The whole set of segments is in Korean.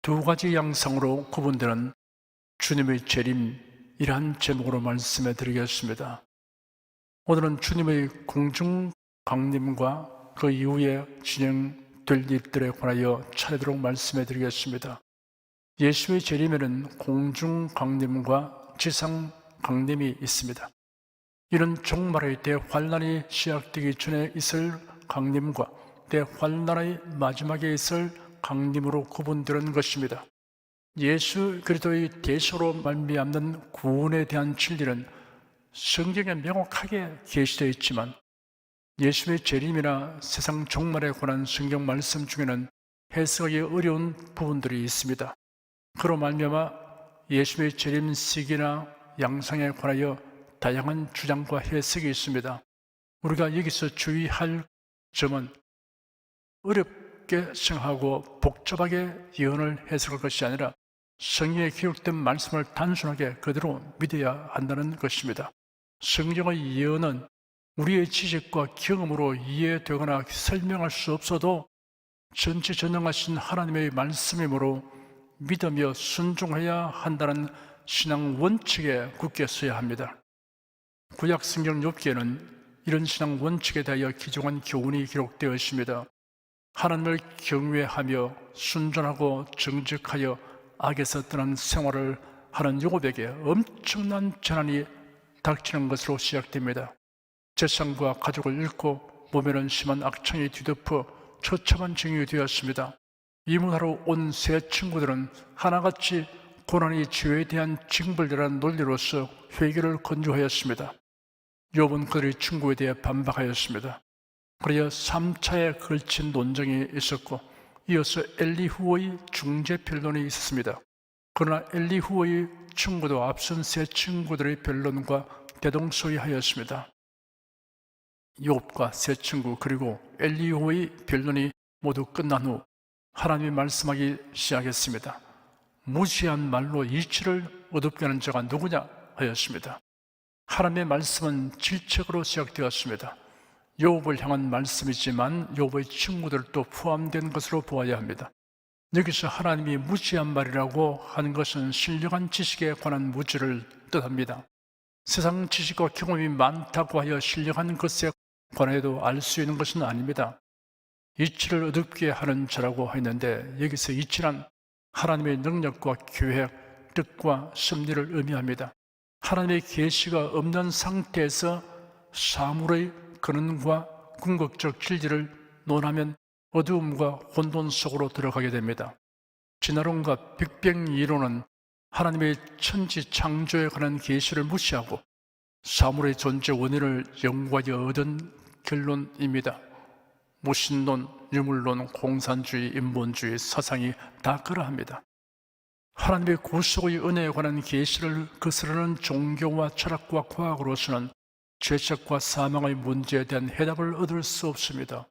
두 가지 양상으로 구분되는 주님의 재림이란 제목으로 말씀해 드리겠습니다. 오늘은 주님의 공중 강림과 그 이후에 진행될 일들에 관하여 차례대로 말씀해 드리겠습니다. 예수의 재림에는 공중 강림과 지상 강림이 있습니다. 이는 종말의 대환란이 시작되기 전에 있을 강림과 대환란의 마지막에 있을 강림으로 구분되는 것입니다. 예수 그리스도의 대속으로 말미암는 구원에 대한 진리는 성경에 명확하게 계시되어 있지만 예수의 재림이나 세상 종말에 관한 성경 말씀 중에는 해석하기 어려운 부분들이 있습니다. 그로 말미암아 예수의 재림 시기나 양상에 관하여 다양한 주장과 해석이 있습니다. 우리가 여기서 주의할 점은 어렵게 생각하고 복잡하게 예언을 해석할 것이 아니라 성경에 기록된 말씀을 단순하게 그대로 믿어야 한다는 것입니다. 성경의 예언은 우리의 지식과 경험으로 이해되거나 설명할 수 없어도 전지전능하신 하나님의 말씀이므로 믿으며 순종해야 한다는 신앙 원칙에 굳게 서야 합니다. 구약 성경 욥기에는 이런 신앙 원칙에 대하여 기종한 교훈이 기록되어 있습니다. 하나님을 경외하며 순종하고 정직하여 악에서 떠난 생활을 하는 욥에게 엄청난 재난이 닥치는 것으로 시작됩니다. 재산과 가족을 잃고 몸에는 심한 악창이 뒤덮어 처참한 징역이 되었습니다. 이 문화로 온 세 친구들은 하나같이 고난이 죄에 대한 징벌이라는 논리로서 회개를 권유하였습니다. 욥은 그들의 친구에 대해 반박하였습니다. 그리하여 3차에 걸친 논쟁이 있었고 이어서 엘리후의 중재 변론이 있었습니다. 그러나 엘리후의 친구도 앞선 세 친구들의 변론과 대동소이하였습니다. 욥과 세 친구 그리고 엘리후의 변론이 모두 끝난 후 하나님이 말씀하기 시작했습니다. 무지한 말로 이치를 어둡게 하는 자가 누구냐 하였습니다. 하나님의 말씀은 질책으로 시작되었습니다. 욥을 향한 말씀이지만 욥의 친구들도 포함된 것으로 보아야 합니다. 여기서 하나님이 무지한 말이라고 하는 것은 신령한 지식에 관한 무지를 뜻합니다. 세상 지식과 경험이 많다고 하여 신령한 것에 관해도 알 수 있는 것은 아닙니다. 이치를 어둡게 하는 자라고 했는데 여기서 이치란 하나님의 능력과 계획, 뜻과 섭리를 의미합니다. 하나님의 계시가 없는 상태에서 사물의 근원과 궁극적 진리를 논하면 어두움과 혼돈 속으로 들어가게 됩니다. 진화론과 빅뱅 이론은 하나님의 천지 창조에 관한 계시를 무시하고 사물의 존재 원인을 연구하여 얻은 결론입니다. 무신론, 유물론, 공산주의, 인본주의 사상이 다 그러합니다. 하나님의 구속의 은혜에 관한 계시를 거스르는 종교와 철학과 과학으로서는 죄책과 사망의 문제에 대한 해답을 얻을 수 없습니다.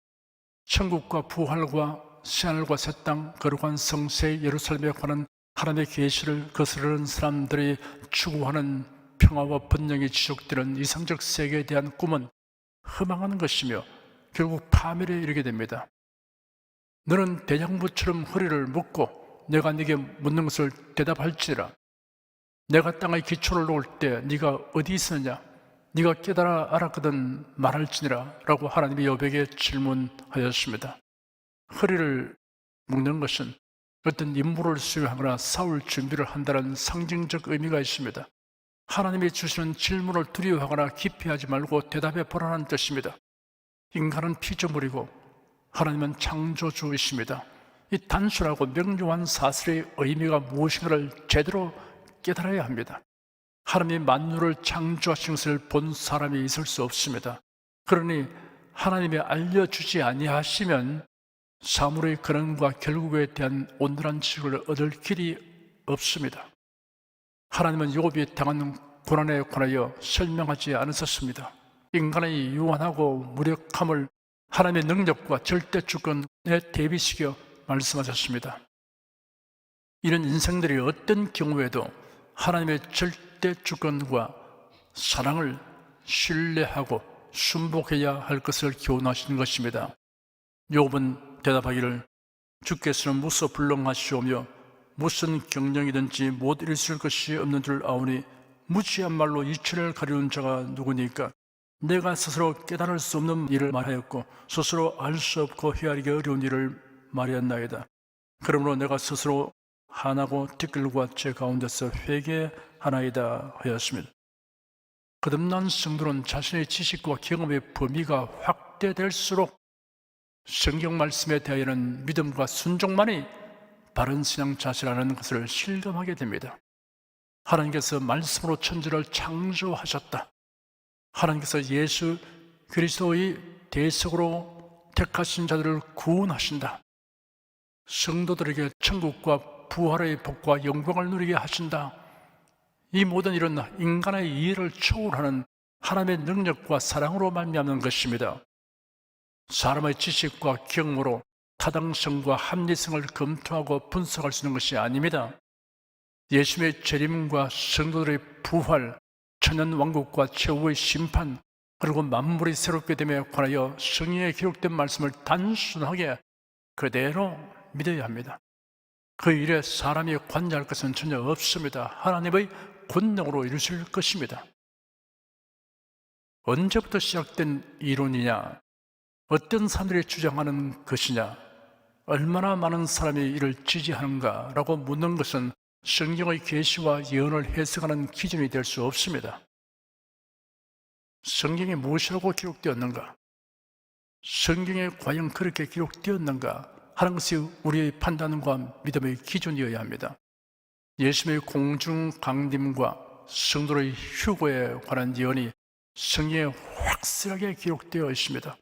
천국과 부활과 새하늘과 새 땅, 거룩한 성세 예루살렘에 관한 하나님의 계시를 거스르는 사람들이 추구하는 평화와 번영이 지속되는 이상적 세계에 대한 꿈은 허망한 것이며 결국 파멸에 이르게 됩니다. 너는 대장부처럼 허리를 묶고 내가 네게 묻는 것을 대답할지라. 내가 땅의 기초를 놓을 때 네가 어디 있었느냐? 네가 깨달아 알았거든 말할지니라 라고 하나님이 욥에게 질문하였습니다. 허리를 묶는 것은 어떤 임무를 수행하거나 싸울 준비를 한다는 상징적 의미가 있습니다. 하나님이 주시는 질문을 두려워하거나 기피하지 말고 대답해 보라는 뜻입니다. 인간은 피조물이고 하나님은 창조주이십니다. 이 단순하고 명료한 사실의 의미가 무엇인가를 제대로 깨달아야 합니다. 하나님이 만유를 창조하신 것을 본 사람이 있을 수 없습니다. 그러니 하나님이 알려주지 아니하시면 사물의 근원과 결국에 대한 온전한 지식을 얻을 길이 없습니다. 하나님은 욥이 당한 고난에 관하여 설명하지 않으셨습니다. 인간의 유한하고 무력함을 하나님의 능력과 절대 주권에 대비시켜 말씀하셨습니다. 이런 인생들이 어떤 경우에도 하나님의 절대 주권과 사랑을 신뢰하고 순복해야 할 것을 교훈하신 것입니다. 욥은 대답하기를 주께서는 무소불능하시오며 무슨 경영이든지 못 일으킬 것이 없는 줄 아오니 무지한 말로 이치를 가리운 자가 누구니까? 내가 스스로 깨달을 수 없는 일을 말하였고 스스로 알 수 없고 헤아리기 어려운 일을 말하였나이다. 그러므로 내가 스스로 한하고 뒷길과 제 가운데서 회개하나이다 하였습니다. 거듭난 성도는 자신의 지식과 경험의 범위가 확대될수록 성경 말씀에 대하여는 믿음과 순종만이 바른 신앙 자세라는 것을 실감하게 됩니다. 하나님께서 말씀으로 천지를 창조하셨다. 하나님께서 예수 그리스도의 대속으로 택하신 자들을 구원하신다. 성도들에게 천국과 부활의 복과 영광을 누리게 하신다. 이 모든 일은 인간의 이해를 초월하는 하나님의 능력과 사랑으로 말미암는 것입니다. 사람의 지식과 경험으로 타당성과 합리성을 검토하고 분석할 수 있는 것이 아닙니다. 예수님의 재림과 성도들의 부활, 천년왕국과 최후의 심판, 그리고 만물이 새롭게 됨에 관하여 성경에 기록된 말씀을 단순하게 그대로 믿어야 합니다. 그 일에 사람이 관여할 것은 전혀 없습니다. 하나님의 권능으로 이루실 것입니다. 언제부터 시작된 이론이냐? 어떤 사람들이 주장하는 것이냐? 얼마나 많은 사람이 이를 지지하는가라고 묻는 것은 성경의 계시와 예언을 해석하는 기준이 될 수 없습니다. 성경에 무엇이라고 기록되었는가? 성경에 과연 그렇게 기록되었는가 하는 것이 우리의 판단과 믿음의 기준이어야 합니다. 예수님의 공중 강림과 성도의 휴거에 관한 예언이 성경에 확실하게 기록되어 있습니다.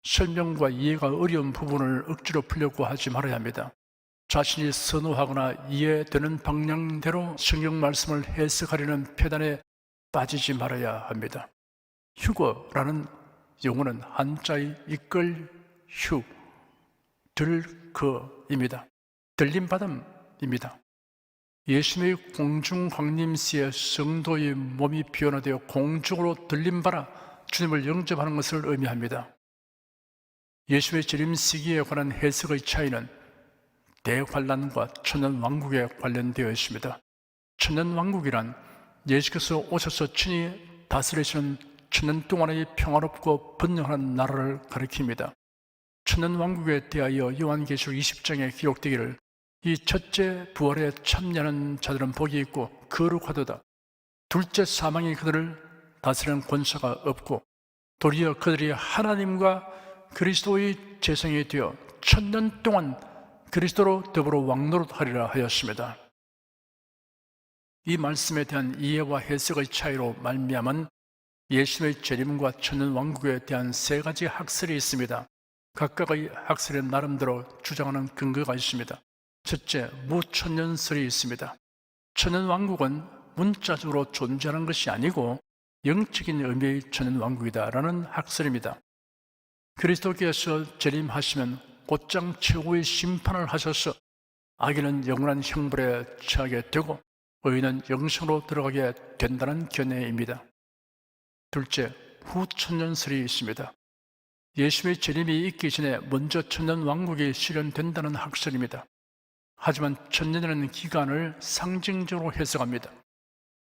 설명과 이해가 어려운 부분을 억지로 풀려고 하지 말아야 합니다. 자신이 선호하거나 이해되는 방향대로 성경 말씀을 해석하려는 패단에 빠지지 말아야 합니다. 휴거라는 용어는 한자의 이끌 휴, 들거입니다. 들림받음입니다. 예수님의 공중 강림 시에 성도의 몸이 변화되어 공중으로 들림받아 주님을 영접하는 것을 의미합니다. 예수님의 재림 시기에 관한 해석의 차이는 대환란과 천년왕국에 관련되어 있습니다. 천년왕국이란 예수께서 오셔서 친히 다스리시는 천년 동안의 평화롭고 번영하는 나라를 가리킵니다. 천년왕국에 대하여 요한계시록 20장에 기록되기를 이 첫째 부활에 참여하는 자들은 복이 있고 거룩하도다. 둘째 사망이 그들을 다스리는 권세가 없고 도리어 그들이 하나님과 그리스도의 제성이 되어 천년 동안 그리스도로 더불어 왕노릇하리라 하였습니다. 이 말씀에 대한 이해와 해석의 차이로 말미암은 예수님의 재림과 천년왕국에 대한 세 가지 학설이 있습니다. 각각의 학설의 나름대로 주장하는 근거가 있습니다. 첫째, 무천년설이 있습니다. 천년왕국은 문자적으로 존재하는 것이 아니고 영적인 의미의 천년왕국이다라는 학설입니다. 그리스도께서 재림하시면 곧장 최후의 심판을 하셔서 악인은 영원한 형벌에 처하게 되고 의인은 영생으로 들어가게 된다는 견해입니다. 둘째, 후천년설이 있습니다. 예수의 재림이 있기 전에 먼저 천년왕국이 실현된다는 학설입니다. 하지만 천년이라는 기간을 상징적으로 해석합니다.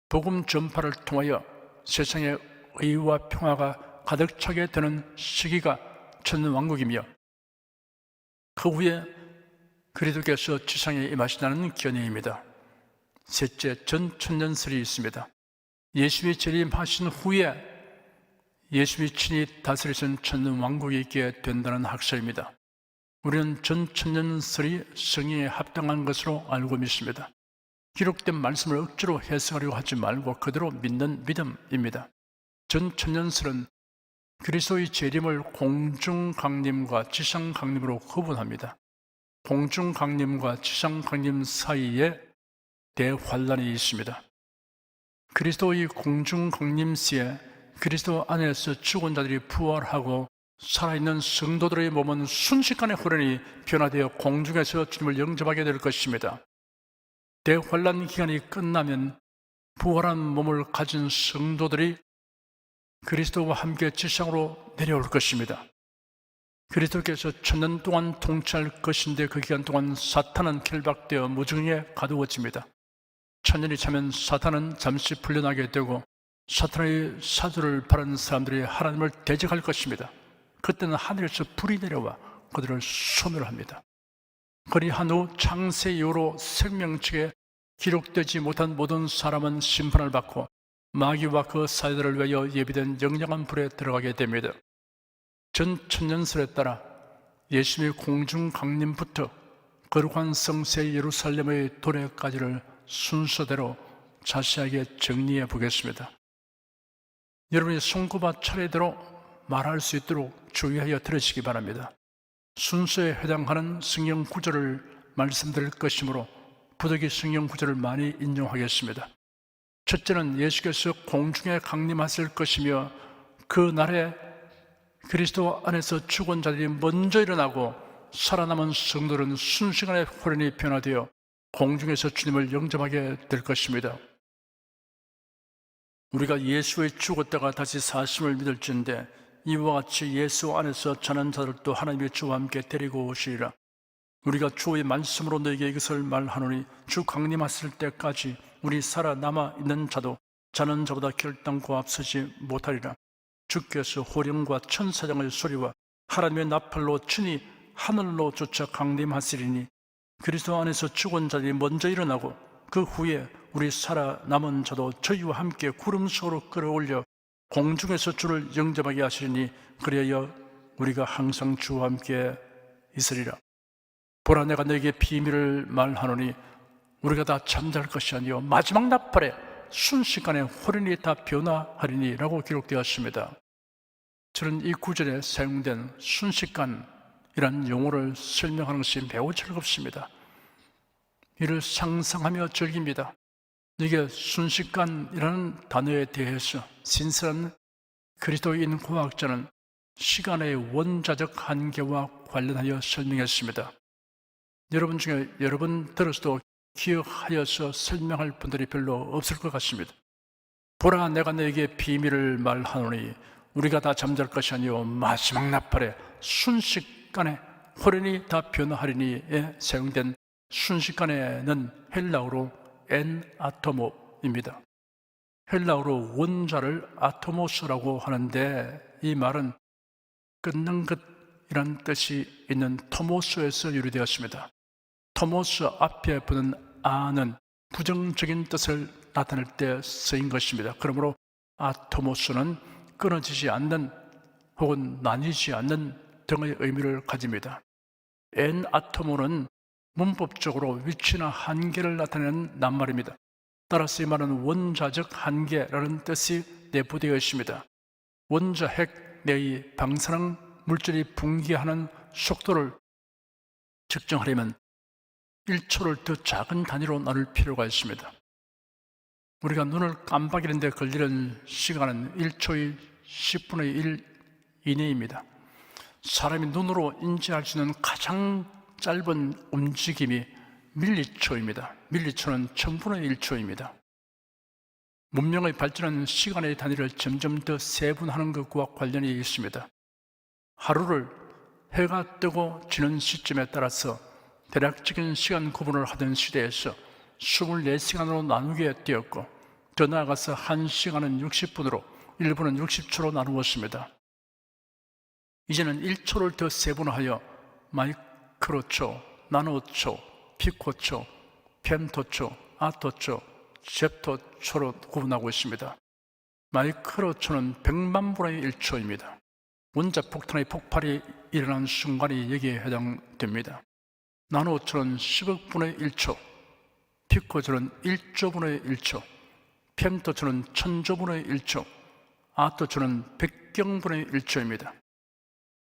복음 전파를 통하여 세상에 의와 평화가 가득 차게 되는 시기가 천년왕국이며 그 후에 그리스도께서 지상에 임하신다는 견해입니다. 셋째, 전천년설이 있습니다. 예수님이 재림하신 후에 예수님이 친히 다스리신 천년왕국이 있게 된다는 학설입니다. 우리는 전천년설이 성경에 합당한 것으로 알고 믿습니다. 기록된 말씀을 억지로 해석하려고 하지 말고 그대로 믿는 믿음입니다. 전천년설은 그리스도의 재림을 공중강림과 지상강림으로 구분합니다. 공중강림과 지상강림 사이에 대환란이 있습니다. 그리스도의 공중강림 시에 그리스도 안에서 죽은 자들이 부활하고 살아있는 성도들의 몸은 순식간에 호련히 변화되어 공중에서 주님을 영접하게 될 것입니다. 대환란 기간이 끝나면 부활한 몸을 가진 성도들이 그리스도와 함께 지상으로 내려올 것입니다. 그리스도께서 1000년 동안 통치할 것인데 그 기간 동안 사탄은 결박되어 무중에 가두어집니다. 1000년이 차면 사탄은 잠시 풀려나게 되고 사탄의 사주를 바라는 사람들이 하나님을 대적할 것입니다. 그때는 하늘에서 불이 내려와 그들을 소멸합니다. 그리한 후 창세 이후로 생명책에 기록되지 못한 모든 사람은 심판을 받고 마귀와 그 사자들을 위하여 예비된 영영한 불에 들어가게 됩니다. 전 천년설에 따라 예수님의 공중 강림부터 거룩한 성세 예루살렘의 도래까지를 순서대로 자세하게 정리해 보겠습니다. 여러분이 송구바 차례대로 말할 수 있도록 주의하여 들으시기 바랍니다. 순서에 해당하는 성경 구절을 말씀드릴 것이므로 부득이 성경 구절을 많이 인용하겠습니다. 첫째는 예수께서 공중에 강림하실 것이며 그 날에 그리스도 안에서 죽은 자들이 먼저 일어나고 살아남은 성도들은 순식간에 호련히 변화되어 공중에서 주님을 영접하게 될 것입니다. 우리가 예수에 죽었다가 다시 사심을 믿을진데 이와 같이 예수 안에서 자는 자들도 하나님의 주와 함께 데리고 오시리라. 우리가 주의 말씀으로 너에게 이것을 말하노니 주 강림하실 때까지 우리 살아남아 있는 자도 자는 자보다 결단코 앞서지 못하리라. 주께서 호령과 천사장의 소리와 하나님의 나팔로 친히 하늘로 쫓아 강림하시리니 그리스도 안에서 죽은 자들이 먼저 일어나고 그 후에 우리 살아남은 자도 저희와 함께 구름 속으로 끌어올려 공중에서 주를 영접하게 하시리니 그리하여 우리가 항상 주와 함께 있으리라. 보라, 내가 너에게 비밀을 말하노니 우리가 다 잠잘 것이 아니요 마지막 나팔에 순식간에 호련히 다 변화하리니 라고 기록되었습니다. 저는 이 구절에 사용된 순식간이란 용어를 설명하는 것이 매우 즐겁습니다. 이를 상상하며 즐깁니다. 이게 순식간이라는 단어에 대해서 신선한 그리스도인 과학자는 시간의 원자적 한계와 관련하여 설명했습니다. 여러분 중에 여러 번 들어서도 기억하여서 설명할 분들이 별로 없을 것 같습니다. 보라, 내가 너에게 비밀을 말하노니 우리가 다 잠잘 것이 아니요 마지막 나팔에 순식간에 호련히 다 변화하리니에 사용된 순식간에는 헬라어로 엔 아토모입니다. 헬라어로 원자를 아토모스라고 하는데 이 말은 끝난 것이란 뜻이 있는 토모스에서 유래되었습니다. 토모스 앞에 붙는 아는 부정적인 뜻을 나타낼 때 쓰인 것입니다. 그러므로 아토모스는 끊어지지 않는 혹은 나뉘지 않는 등의 의미를 가집니다. 엔 아토모는 문법적으로 위치나 한계를 나타내는 낱말입니다. 따라서 이 말은 원자적 한계라는 뜻이 내포되어 있습니다. 원자, 핵 내의 방사능 물질이 붕괴하는 속도를 측정하려면 1초를 더 작은 단위로 나눌 필요가 있습니다. 우리가 눈을 깜빡이는데 걸리는 시간은 1초의 10분의 1 이내입니다. 사람이 눈으로 인지할 수 있는 가장 짧은 움직임이 밀리초입니다. 밀리초는 1000분의 1초입니다. 문명의 발전은 시간의 단위를 점점 더 세분하는 것과 관련이 있습니다. 하루를 해가 뜨고 지는 시점에 따라서 대략적인 시간 구분을 하던 시대에서 24시간으로 나누게 되었고 더 나아가서 1시간은 60분으로 1분은 60초로 나누었습니다. 이제는 1초를 더 세분화하여 마이크로초, 나노초, 피코초, 펜토초, 아토초, 잽토초로 구분하고 있습니다. 마이크로초는 100만 분의 1초입니다. 원자폭탄의 폭발이 일어난 순간이 여기에 해당됩니다. 나노초는 10억 분의 1초, 피코초는 1조 분의 1초, 펜토초는 1000조 분의 1초, 아토초는 100경 분의 1초입니다.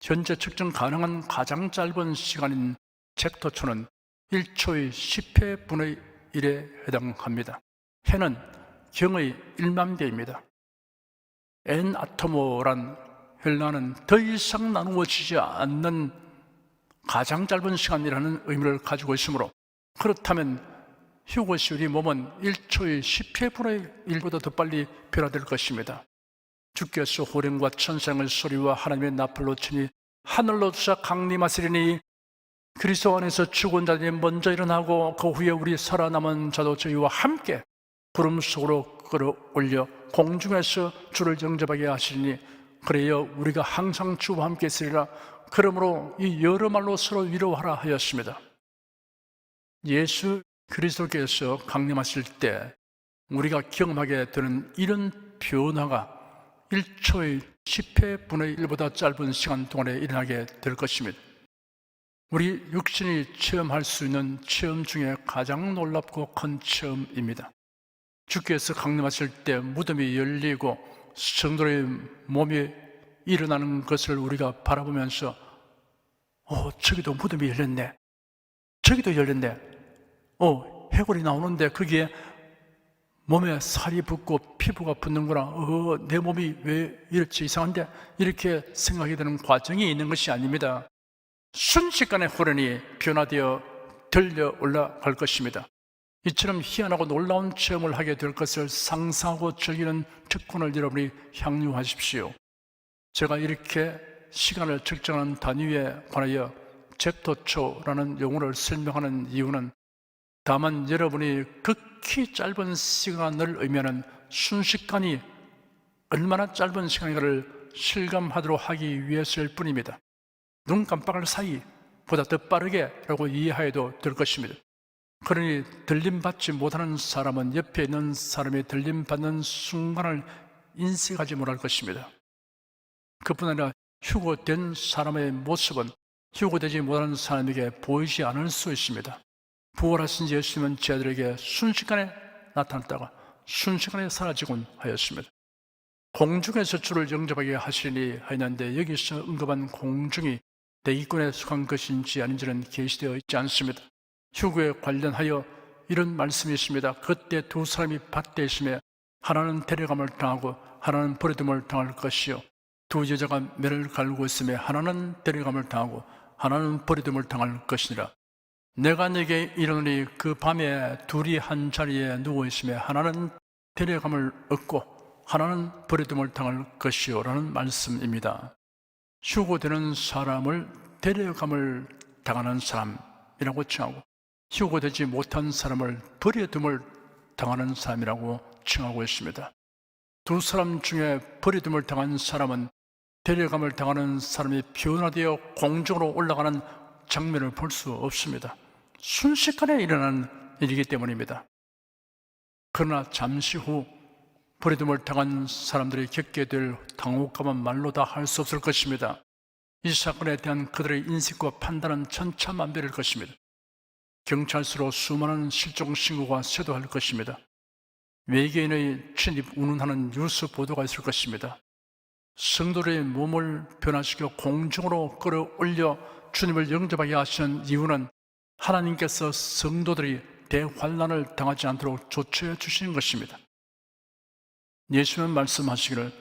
현재 측정 가능한 가장 짧은 시간인 젝토초는 1초의 10회 분의 1에 해당합니다. 해는 경의 1만 배입니다. 엔 아토모란 헬라는 더 이상 나누어지지 않는 가장 짧은 시간이라는 의미를 가지고 있으므로 그렇다면 휴것이 우리 몸은 1초의 10회 분의 1보다 더 빨리 변화될 것입니다. 주께서 호령과 천상의 소리와 하나님의 나팔로 친히 하늘로서 강림하시리니 그리스도 안에서 죽은 자들이 먼저 일어나고 그 후에 우리 살아남은 자도 저희와 함께 구름 속으로 끌어올려 공중에서 주를 영접하게 하시리니 그래야 우리가 항상 주와 함께 있으리라. 그러므로 이 여러 말로 서로 위로하라 하였습니다. 예수 그리스도께서 강림하실 때 우리가 경험하게 되는 이런 변화가 1초의 10회 분의 1보다 짧은 시간 동안에 일어나게 될 것입니다. 우리 육신이 체험할 수 있는 체험 중에 가장 놀랍고 큰 체험입니다. 주께서 강림하실 때 무덤이 열리고 성도의 몸이 일어나는 것을 우리가 바라보면서 저기도 무덤이 열렸네, 저기도 열렸네, 해골이 나오는데 거기에 몸에 살이 붙고 피부가 붙는구나, 내 몸이 왜 이렇지 이상한데, 이렇게 생각이 되는 과정이 있는 것이 아닙니다. 순식간에 호련히 변화되어 들려 올라갈 것입니다. 이처럼 희한하고 놀라운 체험을 하게 될 것을 상상하고 즐기는 특권을 여러분이 향유하십시오. 제가 이렇게 시간을 측정하는 단위에 관하여 챕터초라는 용어를 설명하는 이유는 다만 여러분이 극히 짧은 시간을 의미하는 순식간이 얼마나 짧은 시간인가를 실감하도록 하기 위해서일 뿐입니다. 눈 깜빡할 사이보다 더 빠르게 라고 이해해도 될 것입니다. 그러니 들림받지 못하는 사람은 옆에 있는 사람이 들림받는 순간을 인식하지 못할 것입니다. 그뿐 아니라 휴거된 사람의 모습은 휴거되지 못하는 사람에게 보이지 않을 수 있습니다. 부활하신 예수님은 제자들에게 순식간에 나타났다가 순식간에 사라지곤 하였습니다. 공중에서 주를 영접하게 하시니 하였는데 여기서 언급한 공중이 대기권에 속한 것인지 아닌지는 계시되어 있지 않습니다. 휴거에 관련하여 이런 말씀이 있습니다. 그때 두 사람이 밭에 있으며 하나는 데려감을 당하고 하나는 버려둠을 당할 것이요, 두 여자가 매를 갈고 있으며 하나는 데려감을 당하고 하나는 버려둠을 당할 것이니라. 내가 네게 이르노니 그 밤에 둘이 한 자리에 누워 있으며 하나는 데려감을 얻고 하나는 버려둠을 당할 것이요 라는 말씀입니다. 휴거되는 사람을 데려감을 당하는 사람이라고 칭하고 휴거되지 못한 사람을 버려둠을 당하는 사람이라고 칭하고 있습니다. 두 사람 중에 버려둠을 당한 사람은 데려감을 당하는 사람이 변화되어 공중으로 올라가는 장면을 볼 수 없습니다. 순식간에 일어나는 일이기 때문입니다. 그러나 잠시 후 버려둠을 당한 사람들이 겪게 될 당혹감은 말로 다 할 수 없을 것입니다. 이 사건에 대한 그들의 인식과 판단은 천차만별일 것입니다. 경찰서로 수많은 실종 신고가 쇄도할 것입니다. 외계인의 침입 운운하는 뉴스 보도가 있을 것입니다. 성도들의 몸을 변화시켜 공중으로 끌어올려 주님을 영접하게 하시는 이유는 하나님께서 성도들이 대환난을 당하지 않도록 조처해 주시는 것입니다. 예수님은 말씀하시기를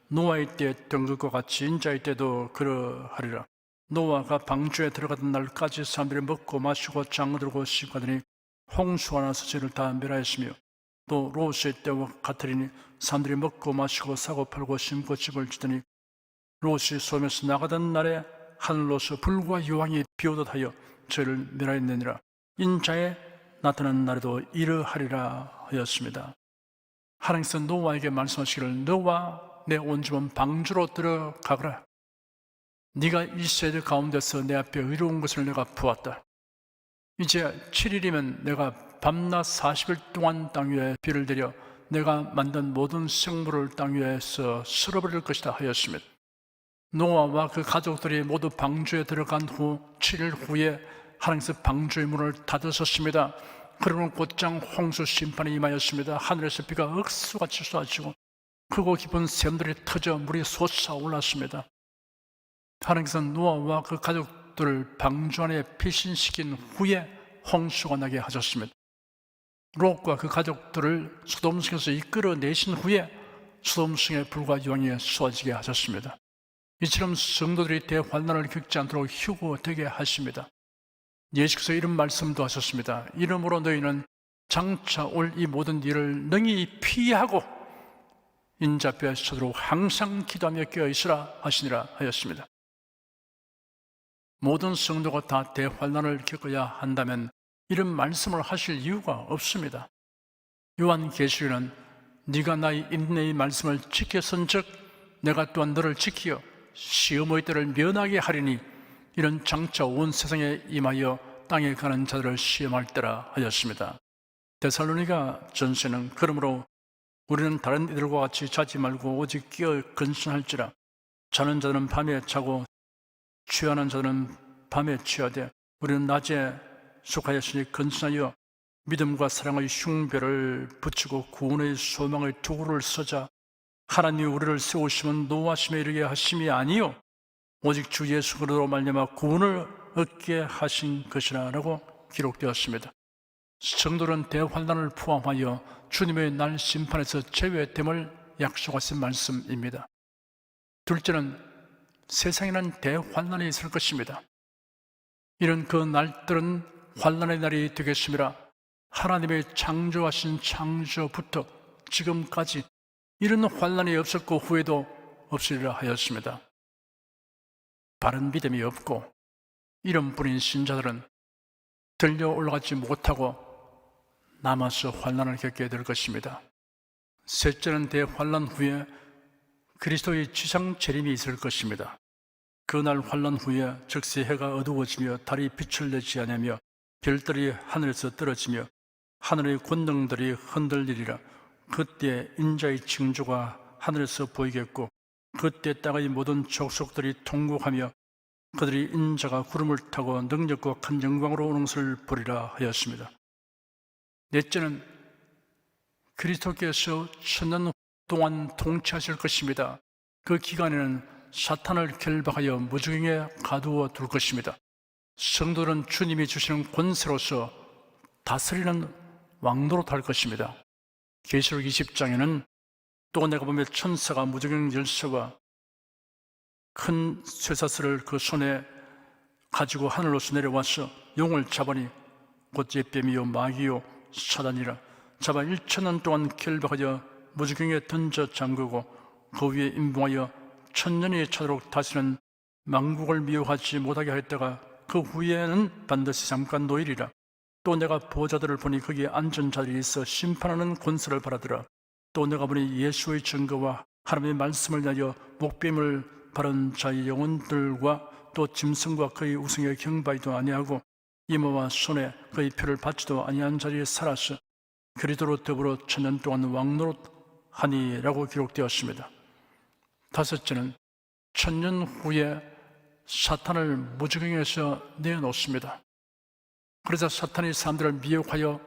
노아의 때 했던 것과 같이 인자의 때도 그러하리라. 노아가 방주에 들어가던 날까지 사람들이 먹고 마시고 장어들고 씹가더니 홍수가 나서 저를 다 멸하였으며, 또 롯의 때와 같으리니 사람들이 먹고 마시고 사고 팔고 심고 집을 지더니 롯이 소돔에서 나가던 날에 하늘로서 불과 여왕이 비오듯 하여 저를 멸하였느니라. 인자에 나타난 날에도 이러하리라 하였습니다. 하나님께서 노아에게 말씀하시기를 너와 내 온 집은 방주로 들어가거라. 네가 이스라엘 가운데서 내 앞에 의로운 것을 내가 보았다. 이제 7일이면 내가 밤낮 40일 동안 땅 위에 비를 내려 내가 만든 모든 생물을 땅 위에서 쓸어버릴 것이다 하였습니다. 노아와 그 가족들이 모두 방주에 들어간 후 7일 후에 하나님께서 방주의 문을 닫으셨습니다. 그러면 곧장 홍수 심판이 임하였습니다. 하늘에서 비가 억수같이 쏟아지고 크고 깊은 샘들이 터져 물이 솟아올랐습니다. 하나님께서 노아와 그 가족들을 방주 안에 피신시킨 후에 홍수가 나게 하셨습니다. 롯과 그 가족들을 소돔성에서 이끌어내신 후에 소돔성의 불과 유황이 쏟아지게 하셨습니다. 이처럼 성도들이 대환난을 겪지 않도록 휴거되게 하십니다. 예수께서 이런 말씀도 하셨습니다. 이러므로 너희는 장차 올 이 모든 일을 능히 피하고 인자뼈에 서도록 항상 기도하며 깨어있으라 하시니라 하였습니다. 모든 성도가 다 대환난을 겪어야 한다면 이런 말씀을 하실 이유가 없습니다. 요한계시록에는 네가 나의 인내의 말씀을 지켰은즉 내가 또한 너를 지키어 시험의 때를 면하게 하리니 이런 장차 온 세상에 임하여 땅에 가는 자들을 시험할 때라 하였습니다. 데살로니가 전서는 그러므로 우리는 다른 이들과 같이 자지 말고 오직 끼어 근신할지라. 자는 자들은 밤에 자고 취하는 자들은 밤에 취하되 우리는 낮에 속하였으니 근신하여 믿음과 사랑의 흉배를 붙이고 구원의 소망의 도구를 서자. 하나님이 우리를 세우시면 노하심에 이르게 하심이 아니요 오직 주 예수 그리스도로 말미암아 구원을 얻게 하신 것이라 라고 기록되었습니다. 성도는 대환난을 포함하여 주님의 날 심판에서 제외됨을 약속하신 말씀입니다. 둘째는 세상에는 대환난이 있을 것입니다. 이런 그 날들은 환난의 날이 되겠습니다. 하나님의 창조하신 창조부터 지금까지 이런 환난이 없었고 후에도 없으리라 하였습니다. 바른 믿음이 없고 이런 뿐인 신자들은 들려 올라가지 못하고 남아서 환난을 겪게 될 것입니다. 셋째는 대환난 후에 그리스도의 지상 재림이 있을 것입니다. 그날 환난 후에 즉시 해가 어두워지며 달이 빛을 내지 않으며 별들이 하늘에서 떨어지며 하늘의 권능들이 흔들리리라. 그때 인자의 징조가 하늘에서 보이겠고 그때 땅의 모든 족속들이 통곡하며 그들이 인자가 구름을 타고 능력과 큰 영광으로 오는 것을 보리라 하였습니다. 넷째는 그리스도께서 천년 동안 통치하실 것입니다. 그 기간에는 사탄을 결박하여 무저갱에 가두어 둘 것입니다. 성도는 주님이 주시는 권세로서 다스리는 왕노릇 할 것입니다. 계시록 20장에는 또 내가 보며 천사가 무저갱 열쇠와 큰 쇠사슬을 그 손에 가지고 하늘로서 내려와서 용을 잡으니 곧 옛뱀이요 마귀요 사단이라. 잡아 1000년 동안 결박하여 무저갱에 던져 잠그고 그 위에 임봉하여 1000년이 차도록 다시는 만국을 미혹하지 못하게 하였다가 그 후에는 반드시 잠깐 노일이라. 또 내가 보좌들을 보니 거기에 앉은 자들이 있어 심판하는 권세를 받아들어. 또 내가 보니 예수의 증거와 하나님의 말씀을 위하여 목뱀을 바른 자의 영혼들과 또 짐승과 그의 우승에 경배하지도 아니하고 이마와 손에 그의 표를 받지도 아니한 자리에 살아서 그리스도로 더불어 천년 동안 왕노릇하니라고 기록되었습니다. 다섯째는 천년 후에 사탄을 무저갱에서 내놓습니다. 그러자 사탄이 사람들을 미혹하여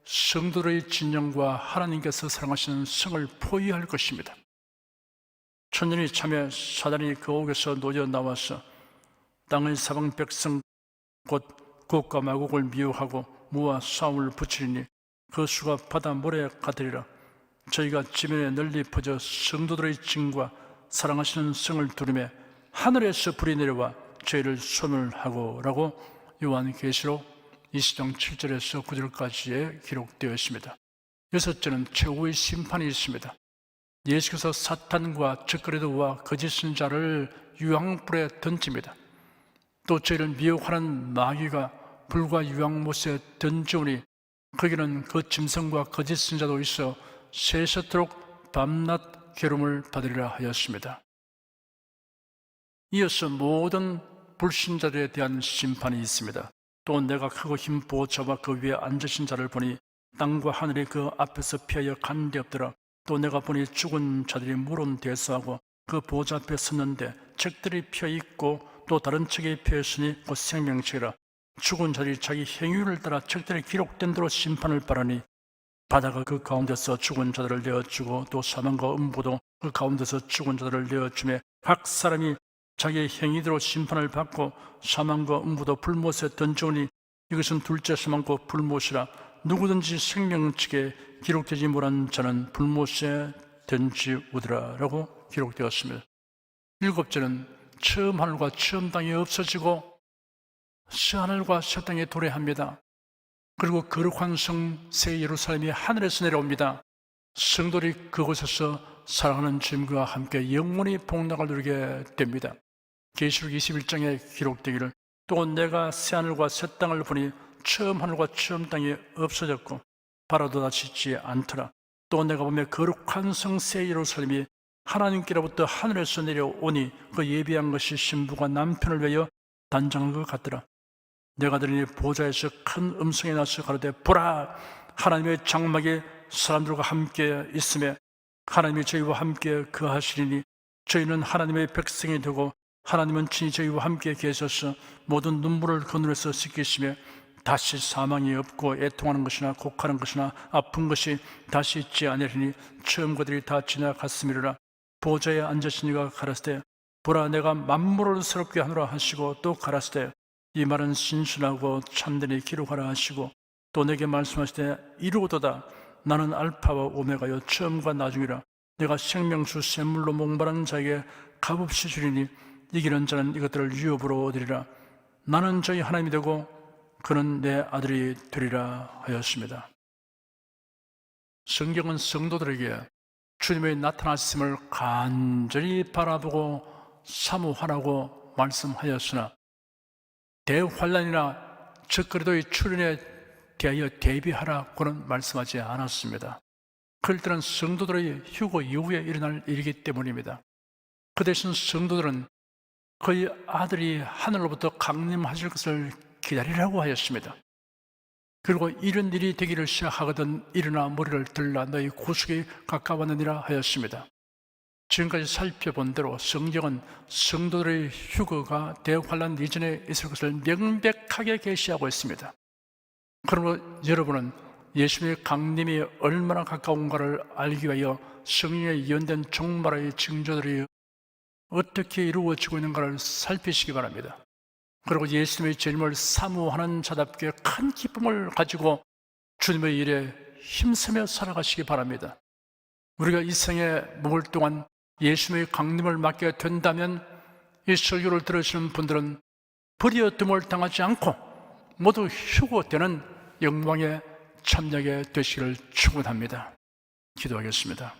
성도의 진영과 하나님께서 사랑하시는 성을 포위할 것입니다. 천년이 참에 사단이 그 옥에서 놓여 나와서 땅의 사방 백성 곧 곡과 마곡을 미혹하고 무와 싸움을 붙이리니 그 수가 바다 모래 같으리라. 저희가 지면에 널리 퍼져 성도들의 증과 사랑하시는 성을 두르매 하늘에서 불이 내려와 저희를 소멸하고 라고 요한계시록 20장 7절에서 9절까지에 기록되어 있습니다. 여섯째는 최후의 심판이 있습니다. 예수께서 사탄과 적그리스도와 거짓 선자를 유황불에 던집니다. 또 저희를 미혹하는 마귀가 불과 유황못에 던지오니 거기는 그 짐승과 거짓 선자도 있어 세세토록 밤낮 괴로움을 받으리라 하였습니다. 이어서 모든 불신자들에 대한 심판이 있습니다. 또 내가 크고 흰 보좌와 그 위에 앉으신 자를 보니 땅과 하늘이 그 앞에서 피하여 간 데 없더라. 또 내가 보니 죽은 자들이 물은 대수하고 그 보좌 앞에 섰는데 책들이 펴있고 또 다른 책이 펴있으니 곧 생명책이라. 죽은 자들이 자기 행위를 따라 책들에 기록된 대로 심판을 받으니 바다가 그 가운데서 죽은 자들을 내어주고 또 사망과 음부도 그 가운데서 죽은 자들을 내어주매 각 사람이 자기의 행위대로 심판을 받고 사망과 음부도 불못에 던져오니 이것은 둘째 사망과 불못이라. 누구든지 생명책에 기록되지 못한 자는 불못에 던지우더라 라고 기록되었습니다. 일곱째는 처음 하늘과 처음 땅이 없어지고 새 하늘과 새 땅이 도래합니다. 그리고 거룩한 성 새 예루살렘이 하늘에서 내려옵니다. 성도들이 그곳에서 사랑하는 주님과 함께 영원히 복락을 누리게 됩니다. 계시록 21장에 기록되기를 또 내가 새하늘과 새 땅을 보니 처음 하늘과 처음 땅이 없어졌고 바라도 다시 있지 않더라. 또 내가 보며 거룩한 성 새 예루살렘이 하나님께로부터 하늘에서 내려오니 그 예비한 것이 신부가 남편을 위하여 단장한 것 같더라. 내가 들으니 보좌에서 큰 음성이 나서 가로되 보라, 하나님의 장막이 사람들과 함께 있으며 하나님이 저희와 함께 거하시리니 저희는 하나님의 백성이 되고 하나님은 친히 저희와 함께 계셔서 모든 눈물을 그 눈에서 씻기시며 다시 사망이 없고 애통하는 것이나 곡하는 것이나 아픈 것이 다시 있지 아니하리니 처음 것들이 다 지나갔음이로라. 보좌에 앉으신 이가 가라사대 보라, 내가 만물을 새롭게 하노라 하시고 또 가라사대 이 말은 신실하고 참되니 기록하라 하시고 또 내게 말씀하시되 이루어도다. 나는 알파와 오메가요 처음과 나중이라. 내가 생명수 샘물로 목마른 자에게 값없이 주리니 이기는 자는 이것들을 유업으로 얻으리라. 나는 저희 하나님이 되고 그는 내 아들이 되리라 하였습니다. 성경은 성도들에게 주님의 나타나심을 간절히 바라보고 사모하라고 말씀하였으나 대환란이나 적그리스도의 출현에 대하여 대비하라고는 말씀하지 않았습니다. 그럴 때는 성도들의 휴거 이후에 일어날 일이기 때문입니다. 그 대신 성도들은 그의 아들이 하늘로부터 강림하실 것을 기다리라고 하였습니다. 그리고 이런 일이 되기를 시작하거든 일어나 머리를 들라 너희 구속이 가까웠느니라 하였습니다. 지금까지 살펴본 대로 성경은 성도들의 휴거가 대환란 이전에 있을 것을 명백하게 계시하고 있습니다. 그러므로 여러분은 예수님의 강림이 얼마나 가까운가를 알기 위하여 성경에 예언된 종말의 징조들이 어떻게 이루어지고 있는가를 살피시기 바랍니다. 그리고 예수님의 재림을 사모하는 자답게 큰 기쁨을 가지고 주님의 일에 힘쓰며 살아가시기 바랍니다. 우리가 이 생에 묵을 동안 예수님의 강림을 맞게 된다면 이 설교를 들으시는 분들은 버려둠을 당하지 않고 모두 휴거되는 영광에 참여하게 되시기를 축원합니다. 기도하겠습니다.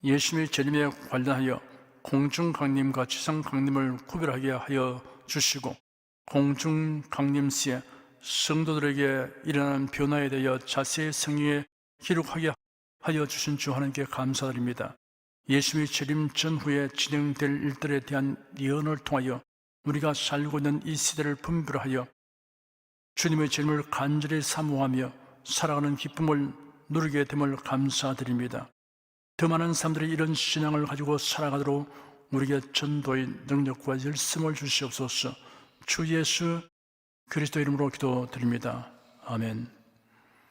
예수님의 재림에 관련하여 공중 강림과 지상 강림을 구별하게 하여 주시고 공중 강림 시에 성도들에게 일어나는 변화에 대하여 자세히 성경에 기록하게 하여 주신 주 하나님께 감사드립니다. 예수님의 재림 전후에 진행될 일들에 대한 예언을 통하여 우리가 살고 있는 이 시대를 분별하여 주님의 재림을 간절히 사모하며 살아가는 기쁨을 누리게 됨을 감사드립니다. 더 많은 사람들이 이런 신앙을 가지고 살아가도록 우리에게 전도의 능력과 열심을 주시옵소서. 주 예수 그리스도 이름으로 기도드립니다. 아멘.